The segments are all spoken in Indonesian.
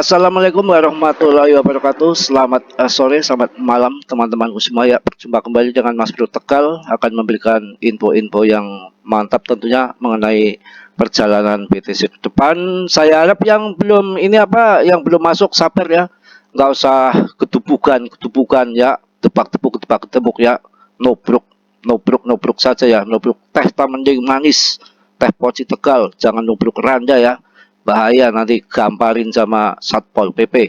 Assalamualaikum warahmatullahi wabarakatuh. Selamat sore, selamat malam teman-temanku semua ya. Berjumpa kembali dengan Mas Bro Tegal akan memberikan info-info yang mantap tentunya mengenai perjalanan BTC ke depan. Saya harap yang belum yang belum masuk sabar ya. Nggak usah ketubukan ya, tebak-tebuk ya. Nobruk saja ya. Nobruk teh mending manis, teh poci Tegal, jangan nobruk randa ya, bahaya nanti gamparin sama Satpol PP.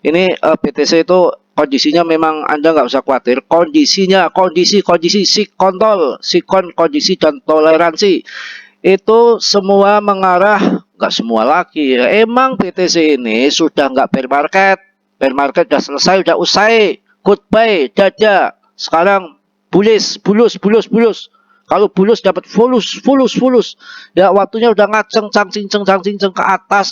Ini BTC itu kondisinya memang Anda nggak usah khawatir. Kondisi sikon kondisi dan toleransi itu semua mengarah, nggak semua lagi ya. Emang BTC ini sudah nggak bear market udah selesai, udah usai, goodbye, dadah. Sekarang bulus. Kalau bulus dapat fulus. Ya waktunya udah ngaceng cang cinceng ke atas.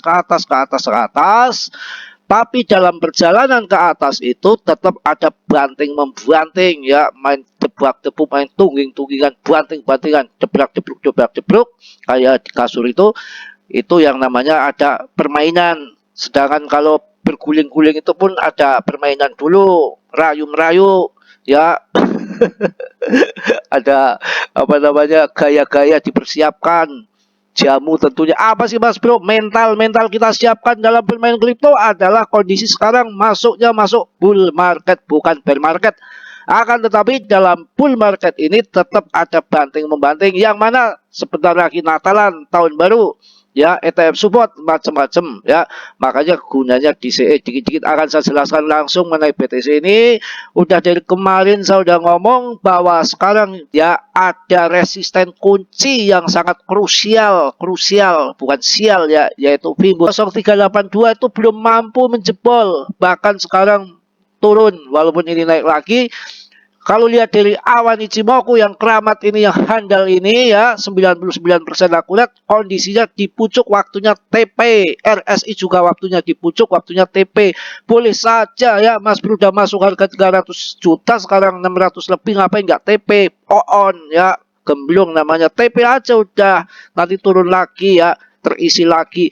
Tapi dalam perjalanan ke atas itu tetap ada banting membanting ya, main tebak-tebuk, main tungging-tunggingan, banting-bantingan, jeblak-jebluk. Kayak di kasur itu yang namanya ada permainan. Sedangkan kalau berguling-guling itu pun ada permainan dulu, rayu-merayu ya. Ada apa namanya, gaya-gaya dipersiapkan, jamu tentunya. Apa sih Mas Bro, mental kita siapkan dalam bermain kripto adalah kondisi sekarang masuk bull market bukan bear market. Akan tetapi dalam bull market ini tetap ada banting membanting, yang mana sebentar lagi Natalan, tahun baru ya, ETF support macam-macam ya. Makanya gunanya DCE dikit-dikit akan saya jelaskan langsung mengenai BTC ini. Udah dari kemarin saya udah ngomong bahwa sekarang ya ada resisten kunci yang sangat krusial bukan sial ya, yaitu Fibonacci 0382 itu belum mampu menjebol, bahkan sekarang turun walaupun ini naik lagi. Kalau lihat dari awan Ichimoku yang keramat ini, yang handal ini ya, 99% akurat, kondisinya di pucuk, waktunya TP. RSI juga waktunya di pucuk, waktunya TP. Boleh saja ya Mas Bro udah masuk harga 300 juta, sekarang 600 lebih, ngapain nggak TP? On ya, gemblong namanya, TP aja udah, nanti turun lagi ya, terisi lagi,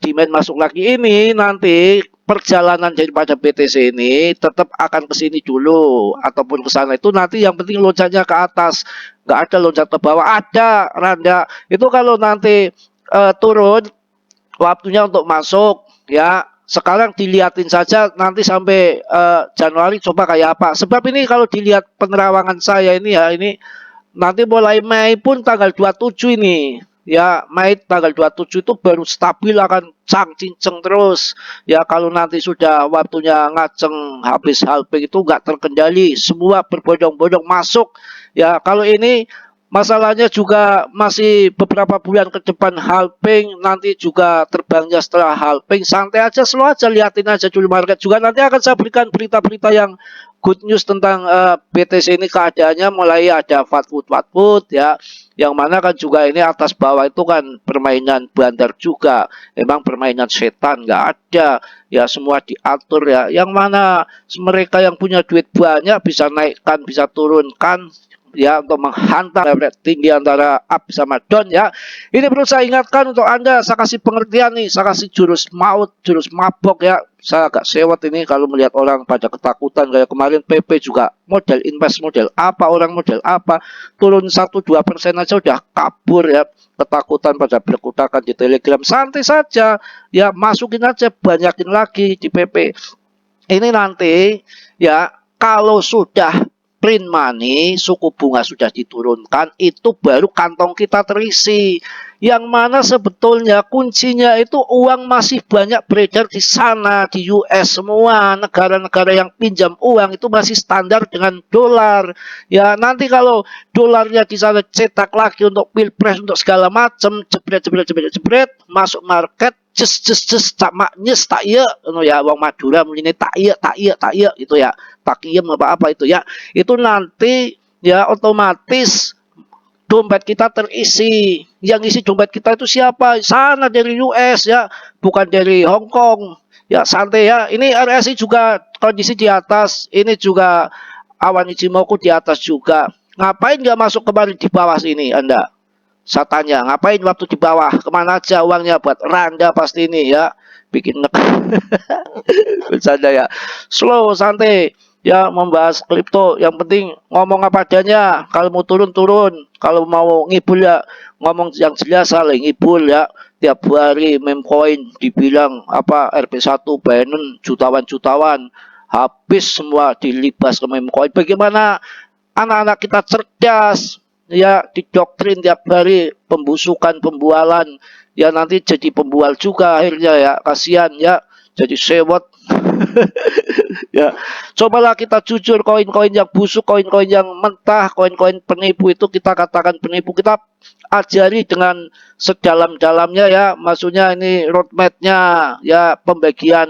demand masuk lagi. Ini nanti perjalanan daripada BTC ini tetap akan ke sini dulu ataupun ke sana, itu nanti yang penting loncatnya ke atas, nggak ada loncat ke bawah, ada randa itu kalau nanti turun, waktunya untuk masuk ya. Sekarang dilihatin saja nanti sampai Januari coba kayak apa, sebab ini kalau dilihat penerawangan saya ini ya, ini nanti mulai Mei pun tanggal 27 ini ya, Mei tanggal 27 itu baru stabil, akan cang cinceng terus ya. Kalau nanti sudah waktunya ngaceng habis halving itu nggak terkendali, semua berbondong-bondong masuk ya. Kalau ini masalahnya juga masih beberapa bulan ke depan halving, nanti juga terbangnya setelah halving. Santai aja, slow aja, liatin aja dulu market. Juga nanti akan saya berikan berita-berita yang good news tentang BTC ini. Keadaannya mulai ada fatwood ya, yang mana kan juga ini atas bawah itu kan permainan bandar juga, emang permainan setan nggak ada ya, semua diatur ya, yang mana mereka yang punya duit banyak bisa naikkan bisa turunkan ya, untuk menghantam leverage tinggi antara up sama down ya. Ini perlu saya ingatkan untuk Anda, saya kasih pengertian nih, saya kasih jurus maut, jurus mabok ya. Saya agak sewot ini kalau melihat orang pada ketakutan kayak kemarin PP juga, model invest model apa, orang model apa, turun 1-2% aja udah kabur ya, ketakutan pada berkutakan di Telegram. Santai saja ya, masukin aja, banyakin lagi di PP. Ini nanti ya, kalau sudah print money, suku bunga sudah diturunkan, itu baru kantong kita terisi. Yang mana sebetulnya kuncinya itu uang masih banyak beredar di sana, di US semua. Negara-negara yang pinjam uang itu masih standar dengan dolar. Ya nanti kalau dolarnya di sana cetak lagi untuk pilpres, untuk segala macam, jebret, masuk market, ces tak maknyes tak iya, ya wong Madura muni tak iya itu ya, tak iya apa itu ya, itu nanti ya otomatis dompet kita terisi. Yang isi dompet kita itu siapa? Sana dari US ya, bukan dari Hong Kong. Ya santai ya. Ini RSI juga kondisi di atas. Ini juga awan Ichimoku di atas juga. Ngapain nggak masuk kemarin di bawah sini Anda? Saya tanya, ngapain waktu di bawah? Kemana aja uangnya? Buat randa pasti ini ya. Bikin Bercanda ya. Slow, santai. Ya, membahas kripto. Yang penting ngomong apa adanya. Kalau mau turun, turun. Kalau mau ngibul ya, ngomong yang jelas, saling ngibul ya. Tiap hari meme coin dibilang apa RP1 Binance jutawan-jutawan. Habis semua dilibas ke meme coin. Bagaimana anak-anak kita cerdas? Ya, didoktrin tiap hari pembusukan, pembualan. Ya nanti jadi pembual juga akhirnya ya. Kasihan ya. Jadi sewot. Ya, cobalah kita jujur, koin-koin yang busuk, koin-koin yang mentah, koin-koin penipu itu kita katakan penipu, kita ajari dengan sedalam-dalamnya ya, maksudnya ini roadmapnya ya, pembagian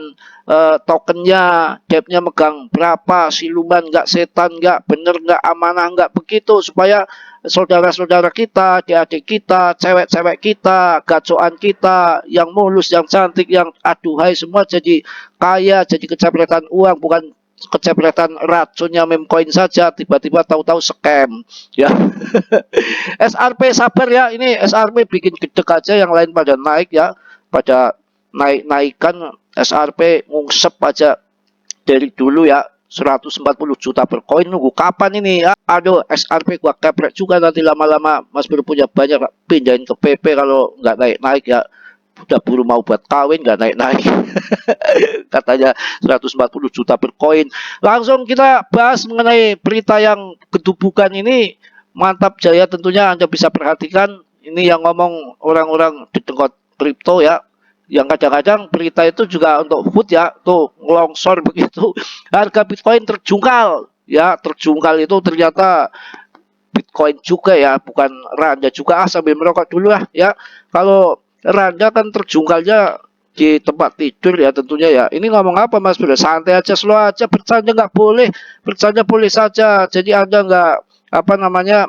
tokennya, depnya megang berapa, siluman nggak, setan nggak, bener nggak, amanah nggak, begitu supaya saudara-saudara kita, adik-adik kita, cewek-cewek kita, gacoan kita, yang mulus, yang cantik, yang aduhai semua jadi kaya, jadi kecepletan uang, bukan kecepletan racunnya meme coin saja, tiba-tiba tahu-tahu scam ya. SRP sabar ya, ini SRP bikin gedek aja, yang lain pada naik ya, pada naik-naikan, SRP ngungsep aja dari dulu ya. 140 juta per koin, nunggu kapan ini ya? Aduh, SRP gua keprek juga nanti lama-lama. Mas Bro punya banyak, pindahin ke PP kalau nggak naik-naik ya. Udah buru mau buat kawin nggak naik-naik. Katanya 140 juta per koin. Langsung kita bahas mengenai berita yang kedubukan ini. Mantap jaya, tentunya Anda bisa perhatikan. Ini yang ngomong orang-orang di tengkot kripto ya, yang kadang-kadang berita itu juga untuk food ya, tuh longsor begitu, harga Bitcoin terjungkal ya, terjungkal itu ternyata Bitcoin juga ya, bukan Randa juga. Sambil merokok dulu lah ya. Kalau Randa kan terjungkalnya di tempat tidur ya tentunya ya. Ini ngomong apa Mas Bro? Santai aja, slow aja, bercanda nggak boleh, bercanda boleh saja. Jadi Anda nggak apa namanya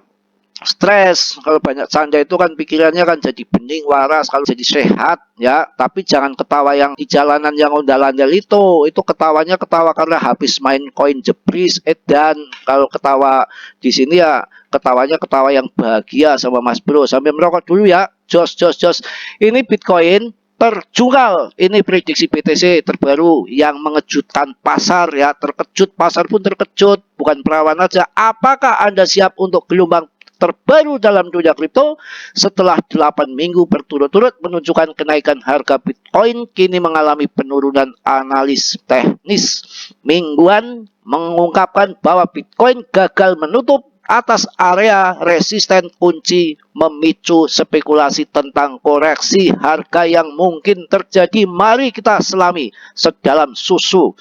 stres. Kalau banyak canda itu kan pikirannya kan jadi bening, waras, kalau jadi sehat ya. Tapi jangan ketawa yang di jalanan yang ondal-ondal itu ketawanya ketawa karena habis main koin jebris edan. Kalau ketawa di sini ya ketawanya ketawa yang bahagia sama Mas Bro. Sampai merokok dulu ya. Jos jos jos. Ini Bitcoin terjungkal. Ini prediksi BTC terbaru yang mengejutkan pasar ya. Terkejut, pasar pun terkejut, bukan perawan aja. Apakah Anda siap untuk gelombang terbaru dalam dunia kripto? Setelah 8 minggu berturut-turut menunjukkan kenaikan harga Bitcoin, kini mengalami penurunan. Analis teknis mingguan mengungkapkan bahwa Bitcoin gagal menutup atas area resisten kunci, memicu spekulasi tentang koreksi harga yang mungkin terjadi. Mari kita selami sedalam susu,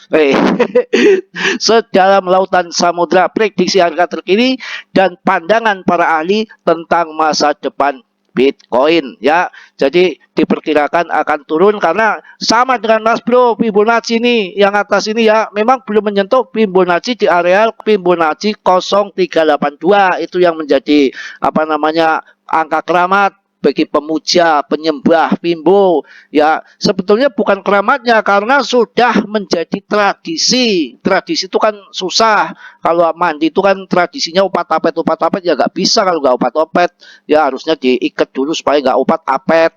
sedalam lautan samudra, prediksi harga terkini dan pandangan para ahli tentang masa depan Bitcoin ya. Jadi diperkirakan akan turun karena sama dengan Mas Bro, Fibonacci ini yang atas ini ya, memang belum menyentuh Fibonacci di area Fibonacci 0382. Itu yang menjadi apa namanya angka keramat bagi pemuja, penyembah Fimbo ya. Sebetulnya bukan keramatnya karena sudah menjadi tradisi. Tradisi itu kan susah. Kalau mandi itu kan tradisinya upat-apet ya nggak bisa kalau nggak upat-opet ya, harusnya diikat dulu supaya nggak upat-apet.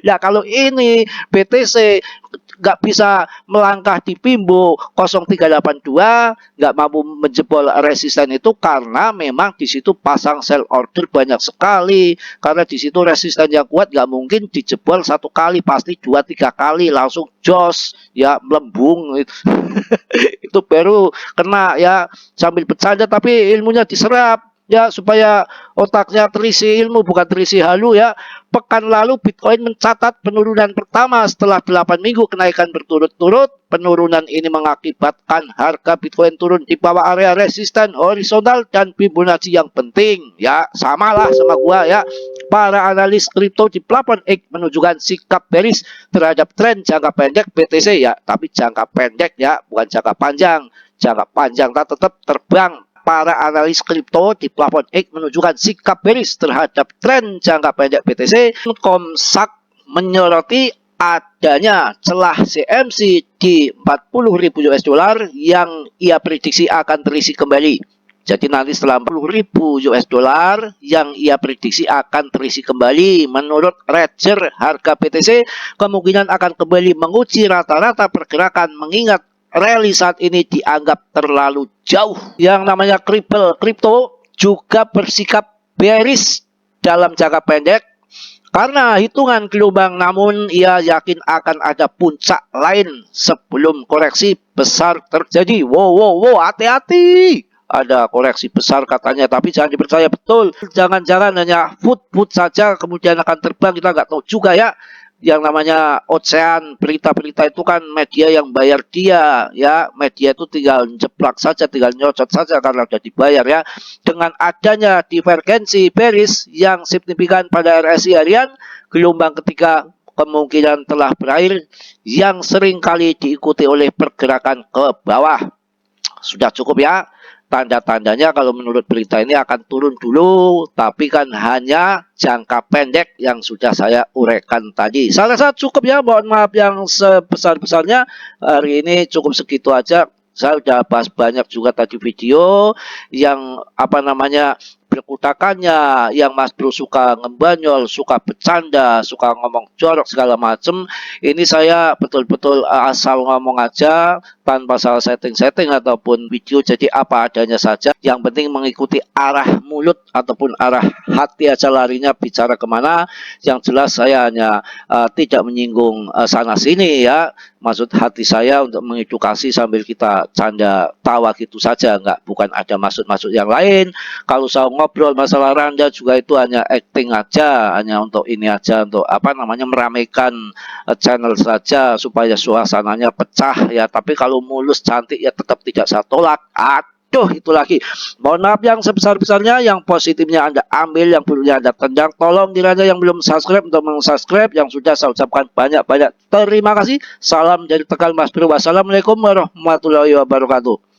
Ya kalau ini BTC nggak bisa melangkah di Pimbo 0382, nggak mampu menjebol resisten itu karena memang di situ pasang sell order banyak sekali. Karena di situ resisten yang kuat nggak mungkin dijebol satu kali, pasti 2-3 kali langsung jos ya, melembung. Itu baru kena ya. Sambil bercanda tapi ilmunya diserap ya, supaya otaknya terisi ilmu bukan terisi halu ya. Pekan lalu Bitcoin mencatat penurunan pertama setelah 8 minggu kenaikan berturut-turut. Penurunan ini mengakibatkan harga Bitcoin turun di bawah area resisten horizontal dan Fibonacci yang penting ya. Samalah sama gua ya. Para analis kripto di Plafon X menunjukkan sikap bearish terhadap tren jangka pendek BTC ya, tapi jangka pendek ya, bukan jangka panjang. Jangka panjang tetap terbang. Para analis kripto di Plafon X menunjukkan sikap bearish terhadap tren jangka pendek BTC. Komsak menyoroti adanya celah CMC di 40.000 US dollar yang ia prediksi akan terisi kembali. Jadi nanti setelah 40.000 US dollar yang ia prediksi akan terisi kembali. Menurut Roger, harga BTC kemungkinan akan kembali menguji rata-rata pergerakan mengingat rally saat ini dianggap terlalu jauh. Yang namanya kripto juga bersikap bearish dalam jangka pendek karena hitungan gelombang, namun ia yakin akan ada puncak lain sebelum koreksi besar terjadi. Wow, hati-hati. Ada koreksi besar katanya, tapi jangan dipercaya betul. Jangan-jangan hanya food saja kemudian akan terbang, kita nggak tahu juga ya. Yang namanya Ocean, berita-berita itu kan media yang bayar dia ya. Media itu tinggal jeplak saja, tinggal nyocot saja karena sudah dibayar ya. Dengan adanya divergensi bearish yang signifikan pada RSI harian, gelombang ketiga kemungkinan telah berakhir yang sering kali diikuti oleh pergerakan ke bawah. Sudah cukup ya. Tanda-tandanya kalau menurut berita ini akan turun dulu, tapi kan hanya jangka pendek yang sudah saya uraikan tadi. Saya rasa cukup ya, mohon maaf yang sebesar-besarnya. Hari ini cukup segitu aja. Saya sudah bahas banyak juga tadi video yang apa namanya berkutakannya, yang Mas Bro suka ngebanyol, suka bercanda, suka ngomong jorok segala macem. Ini saya betul-betul asal ngomong aja tanpa salah setting-setting ataupun video, jadi apa adanya saja. Yang penting mengikuti arah mulut ataupun arah hati aja larinya bicara kemana. Yang jelas saya hanya tidak menyinggung sana sini ya. Maksud hati saya untuk mengedukasi sambil kita canda tawa gitu saja, bukan ada maksud-maksud yang lain. Kalau saya ngobrol masalah Randa juga itu hanya acting aja, hanya untuk ini aja, untuk apa namanya meramaikan channel saja supaya suasananya pecah ya. Tapi kalau mulus cantik ya tetap tidak saya tolak. Aduh, itu lagi. Mohon maaf yang sebesar-besarnya, yang positifnya Anda ambil, yang buruknya Anda tendang. Tolong diraja yang belum subscribe untuk meng-subscribe, yang sudah saya ucapkan banyak-banyak terima kasih. Salam dari Tegal Mas Bro. Wassalamualaikum warahmatullahi wabarakatuh.